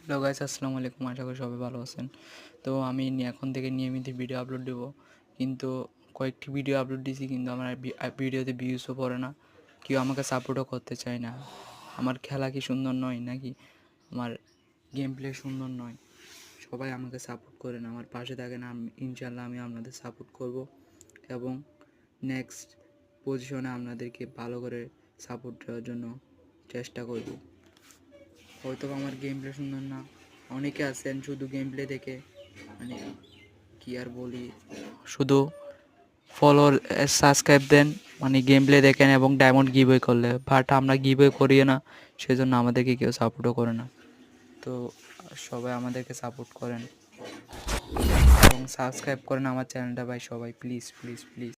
Hello guys, আসসালামু আলাইকুম। আশা করি সবাই ভালো আছেন। তো আমি এখন থেকে নিয়মিত ভিডিও আপলোড দেবো, কিন্তু কয়েকটি ভিডিও আপলোড দিয়েছি, কিন্তু আমার ভিডিওতে ভিউজও পড়ে না, কেউ আমাকে সাপোর্টও করতে চায় না। আমার খেলা কি সুন্দর নয় নাকি আমার গেম প্লে সুন্দর নয়? সবাই আমাকে সাপোর্ট করে না, আমার পাশে থাকে না। ইনশাল্লাহ আমি আপনাদের সাপোর্ট করব এবং নেক্সট পজিশনে আপনাদেরকে ভালো করে সাপোর্ট দেওয়ার জন্য চেষ্টা করব। হয়তো আমার গেম প্লে সুন্দর না, অনেকে আছেন শুধু গেম প্লে দেখে, মানে কি আর বলি, শুধু ফলোয়ার সাবস্ক্রাইব দেন, মানে গেম প্লে দেখেন এবং ডায়মন্ড গিভওয়ে করলে, বাট আমরা গিভওয়ে করিও না, সেজন্য আমাদেরকে কেউ সাপোর্টও করে না। তো সবাই আমাদেরকে সাপোর্ট করেন এবং সাবস্ক্রাইব করেন আমার চ্যানেলটা ভাই, সবাই প্লিজ প্লিজ প্লিজ।